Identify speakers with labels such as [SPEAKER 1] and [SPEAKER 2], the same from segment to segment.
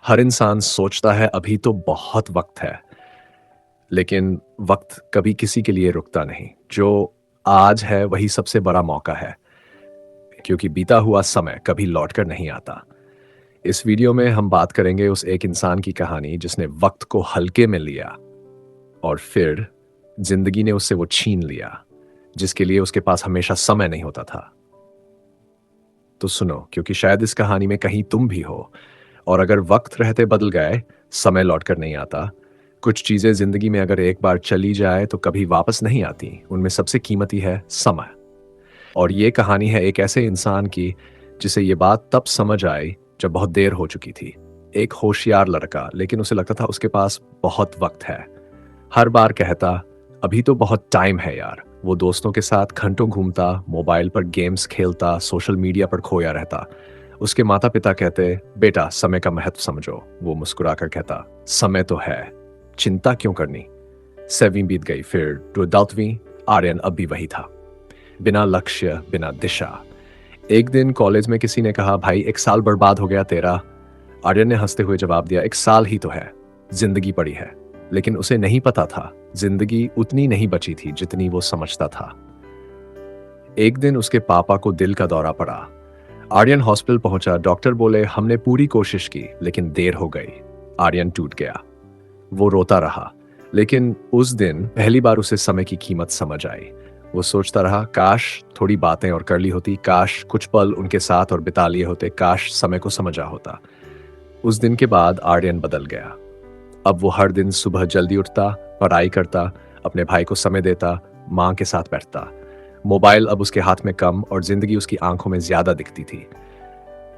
[SPEAKER 1] हर इंसान सोचता है अभी तो बहुत वक्त है, लेकिन वक्त कभी किसी के लिए रुकता नहीं। जो आज है वही सबसे बड़ा मौका है, क्योंकि बीता हुआ समय कभी लौट कर नहीं आता। इस वीडियो में हम बात करेंगे उस एक इंसान की कहानी जिसने वक्त को हल्के में लिया और फिर जिंदगी ने उससे वो छीन लिया, जिसके लिए उसके पास हमेशा समय नहीं होता था। तो सुनो, क्योंकि शायद इस कहानी में कहीं तुम भी हो। और अगर वक्त रहते बदल गए, समय लौट कर नहीं आता। कुछ चीजें जिंदगी में अगर एक बार चली जाए तो कभी वापस नहीं आती। उनमें सबसे कीमती है समय। और ये कहानी है एक ऐसे इंसान की जिसे ये बात तब समझ आई जब बहुत देर हो चुकी थी। एक होशियार लड़का, लेकिन उसे लगता था उसके पास बहुत वक्त है। हर बार कहता, अभी तो बहुत टाइम है यार। वो दोस्तों के साथ घंटों घूमता, मोबाइल पर गेम्स खेलता, सोशल मीडिया पर खोया रहता। उसके माता पिता कहते, बेटा समय का महत्व समझो। वो मुस्कुराकर कहता, समय तो है, चिंता क्यों करनी। 7वीं बीत गई, फिर टू 12वीं। आर्यन अब भी वही था, बिना लक्ष्य, बिना दिशा। एक दिन कॉलेज में किसी ने कहा, भाई 1 साल बर्बाद हो गया तेरा। आर्यन ने हंसते हुए जवाब दिया, 1 साल ही तो है, जिंदगी पड़ी है। लेकिन उसे नहीं पता था, जिंदगी उतनी नहीं बची थी जितनी वो समझता था। एक दिन उसके पापा को दिल का दौरा पड़ा। आर्यन हॉस्पिटल पहुंचा। डॉक्टर बोले, हमने पूरी कोशिश की लेकिन देर हो गई। आर्यन टूट गया। वो रोता रहा। लेकिन उस दिन पहली बार उसे समय की कीमत समझ आई। वो सोचता रहा, काश थोड़ी बातें और कर ली होती, काश कुछ पल उनके साथ और बिता लिए होते, काश समय को समझा होता। उस दिन के बाद आर्यन बदल गया। अब वो हर दिन सुबह जल्दी उठता, पढ़ाई करता, अपने भाई को समय देता, माँ के साथ बैठता। मोबाइल अब उसके हाथ में कम और जिंदगी उसकी आंखों में ज्यादा दिखती थी।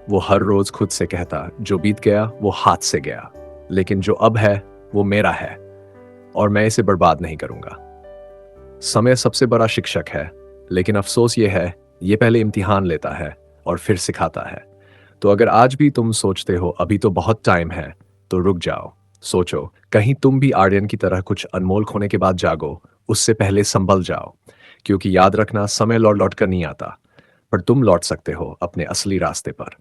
[SPEAKER 1] वो हर रोज खुद से कहता, जो बीत गया वो हाथ से गया, लेकिन जो अब है वो मेरा है और मैं इसे बर्बाद नहीं करूंगा। समय सबसे बड़ा शिक्षक है, लेकिन अफसोस ये है, ये पहले इम्तिहान लेता है और फिर सिखाता है। तो अगर आज भी तुम सोचते हो अभी तो बहुत टाइम है, तो रुक जाओ, सोचो, कहीं तुम भी आर्यन की तरह कुछ अनमोल खोने के बाद जागो। उससे पहले संभल जाओ, क्योंकि याद रखना, समय लौट लौट कर नहीं आता, पर तुम लौट सकते हो अपने असली रास्ते पर।